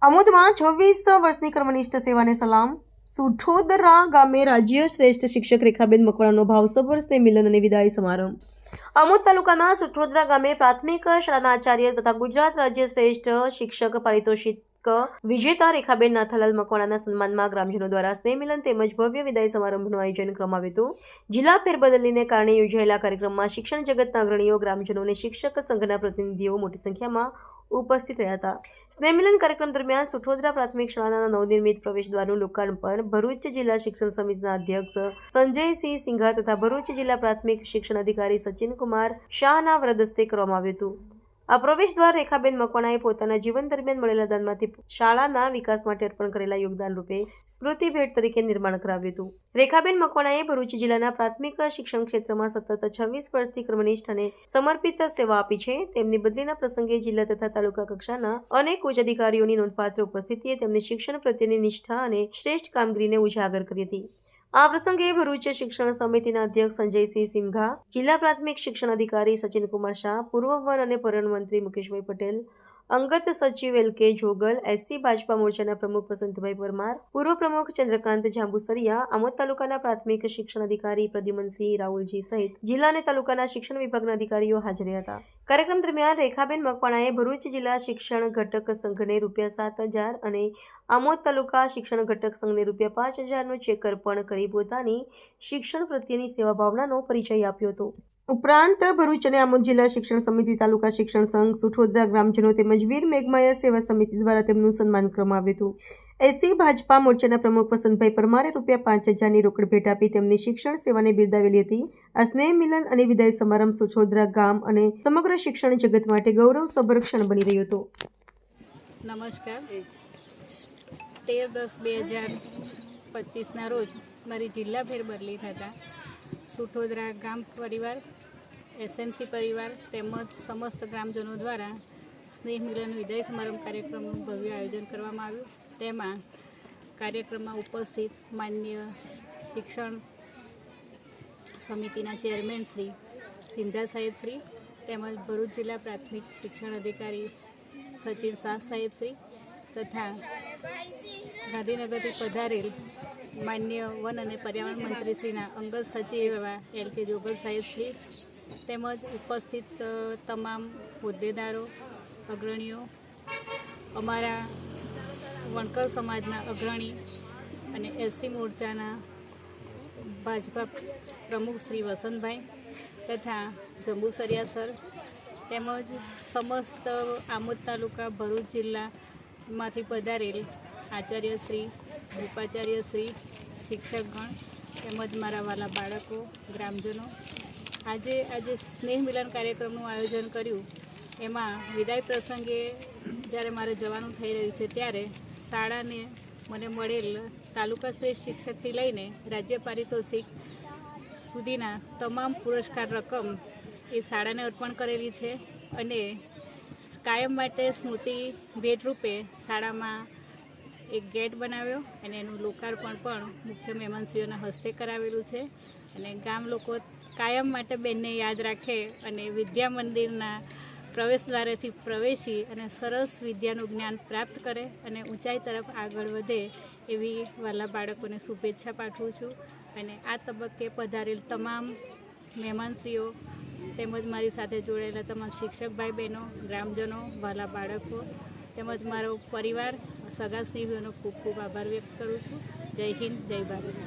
આમોદમાં 26 વર્ષની કર્મનિષ્ઠ સેવાને સલામ. સુઠોદરા ગામે રાજ્ય શ્રેષ્ઠ શિક્ષક રેખાબેન મકવાણાનો ભાવસભર સ્નેહ મિલન અને વિદાય સમારંભ. આમોદ તાલુકાના સુઠોદરા ગામે પ્રાથમિક શાળાના આચાર્ય તથા ગુજરાત રાજ્ય શ્રેષ્ઠ શિક્ષક પારિતોષિક વિજેતા રેખાબેન નાથાલાલ મકવાણાના સન્માનમાં ગ્રામજનો દ્વારા સ્નેહ મિલન તેમજ ભવ્ય વિદાય સમારંભનું આયોજન કરવામાં આવ્યું હતું. જિલ્લા ફેરબદલને કારણે યોજાયેલા કાર્યક્રમમાં શિક્ષણ જગતના અગ્રણીઓ, ગ્રામજનો અને શિક્ષક સંઘના પ્રતિનિધિઓ મોટી સંખ્યામાં ઉપસ્થિત રહ્યા હતા. સ્નેહ મિલન કાર્યક્રમ દરમિયાન સુઠોદરા પ્રાથમિક શાળાના નવનિર્મિત પ્રવેશદ્વારનું લોકાર્પણ ભરૂચ જિલ્લા શિક્ષણ સમિતિના અધ્યક્ષ સંજયસિંહ સિંઘા તથા ભરૂચ જિલ્લા પ્રાથમિક શિક્ષણ અધિકારી સચિનકુમાર શાહના વરદ હસ્તે કરવામાં આવ્યું હતું. આ પ્રવેશદ્વાર રેખાબેન મકવાણાએ પોતાના જીવન દરમિયાન મળેલા દાનમાંથી શાળાના વિકાસ માટે અર્પણ કરેલા યોગદાન રૂપે સ્મૃતિ ભેટ તરીકે નિર્માણ કરાવ્યું હતું. રેખાબેન મકવાણાએ ભરૂચ જિલ્લાના પ્રાથમિક શિક્ષણ ક્ષેત્રમાં સતત 26 વર્ષથી કર્મનિષ્ઠ અને સમર્પિત સેવા આપી છે. તેમની બદલીના પ્રસંગે જિલ્લા તથા તાલુકા કક્ષાના અનેક ઉચ્ચ અધિકારીઓની નોંધપાત્ર ઉપસ્થિતિએ તેમની શિક્ષણ પ્રત્યેની નિષ્ઠા અને શ્રેષ્ઠ કામગીરીને ઉજાગર કરી હતી. આ પ્રસંગે ભરૂચ શિક્ષણ સમિતિના અધ્યક્ષ સંજયસિંહ સિંઘા, જિલ્લા પ્રાથમિક શિક્ષણ અધિકારી સચિનકુમાર શાહ, પૂર્વ વન અને પર્યટન મંત્રી મુકેશભાઈ પટેલ, અંગત સચિવ એલ.કે. જોગલ, એસસી ભાજપા મોરચાના પ્રમુખ વસંતભાઈ પરમાર, પૂર્વ પ્રમુખ ચંદ્રકાંત જાંબુસરિયા, આમોદ તાલુકાના પ્રાથમિક શિક્ષણ અધિકારી પ્રદ્યુમનસિંહ રાહુલજી સહિત જિલ્લા અને તાલુકાના શિક્ષણ વિભાગના અધિકારીઓ હાજર હતા. કાર્યક્રમ દરમિયાન રેખાબેન મકવાણાએ ભરૂચ જિલ્લા શિક્ષણ ઘટક સંઘને ₹7,000 અને આમોદ તાલુકા શિક્ષણ ઘટક સંઘને ₹5,000નો ચેક અર્પણ કરી પોતાની શિક્ષણ પ્રત્યેની સેવા ભાવનાનો પરિચય આપ્યો હતો. ઉપરાંત ભરૂચ અને આમોદ જિલ્લા શિક્ષણ સમિતિ, તાલુકા શિક્ષણ સંઘ, સુઠોદરા ગ્રામજનો તેમજ વીર મેઘમાયા સેવા સમિતિ દ્વારા તેમનું સન્માન કરવામાં આવ્યું હતું. એસસી ભાજપા મોરચાના પ્રમુખ વસંતભાઈ પરમારે ₹5,000ની રોકડ ભેટ આપી તેમની શિક્ષણ સેવાને બિરદાવેલી હતી. આ સ્નેહ મિલન અને વિદાય સમારંભ સુઠોદરા ગામ અને સમગ્ર શિક્ષણ જગત માટે ગૌરવસભર ક્ષણ બની રહ્યો હતો. નમસ્કાર. 13/10/2025ના રોજ મારી જિલ્લા ફેરબદલી થતાં સુઠોદરા ગામ પરિવાર, એસએમસી પરિવાર તેમજ સમસ્ત ગ્રામજનો દ્વારા સ્નેહ મિલન વિદાય સમારંભ કાર્યક્રમનું ભવ્ય આયોજન કરવામાં આવ્યું. તેમાં કાર્યક્રમમાં ઉપસ્થિત માન્ય શિક્ષણ સમિતિના ચેરમેન શ્રી સિંધા સાહેબ શ્રી તેમજ ભરૂચ જિલ્લા પ્રાથમિક શિક્ષણ અધિકારી સચિન શાહ સાહેબ શ્રી તથા ગાંધીનગરથી પધારેલ માન્ય વન અને પર્યાવરણ મંત્રી શ્રીના અંગત સચિવ એવા એલ.કે. જોગલ સાહેબ શ્રી તેમજ ઉપસ્થિત તમામ હોદ્દેદારો, અગ્રણીઓ, અમારા વણકર સમાજના અગ્રણી અને એસસી મોરચાના ભાજપા પ્રમુખ શ્રી વસંતભાઈ તથા જંબુસરિયા સર તેમજ સમસ્ત આમોદ તાલુકા ભરૂચ જિલ્લામાંથી પધારેલ આચાર્યશ્રી, ઉપાચાર્યશ્રી, શિક્ષકગણ તેમજ મારા વાલા બાળકો, ગ્રામજનો, આજે સ્નેહ મિલન કાર્યક્રમનું આયોજન કર્યું. એમાં વિદાય પ્રસંગે જ્યારે મારે જવાનું થઈ રહ્યું છે ત્યારે શાળાને મને મળેલ તાલુકા શ્રેષ્ઠ શિક્ષકથી લઈને રાજ્ય પારિતોષિક સુધીના તમામ પુરસ્કાર રકમ એ શાળાને અર્પણ કરેલી છે અને કાયમ માટે સ્મૃતિ ભેટ રૂપે શાળામાં એક ગેટ બનાવ્યો અને એનું લોકાર્પણ પણ મુખ્ય મહેમાનશ્રીઓના હસ્તે કરાવેલું છે. અને ગામ લોકો કાયમ માટે બેનને યાદ રાખે અને વિદ્યા મંદિરના પ્રવેશદ્વારેથી પ્રવેશી અને સરસ વિદ્યાનું જ્ઞાન પ્રાપ્ત કરે અને ઊંચાઈ તરફ આગળ વધે એવી વાલા બાળકોને શુભેચ્છા પાઠવું છું. અને આ તબક્કે પધારેલ તમામ મહેમાનશ્રીઓ તેમજ મારી સાથે જોડાયેલા તમામ શિક્ષક ભાઈ બહેનો, ગ્રામજનો, વાલા બાળકો તેમજ મારો પરિવાર, સગા સ્નેહીઓનો ખૂબ ખૂબ આભાર વ્યક્ત કરું છું. જય હિન્દ, જય ભારત.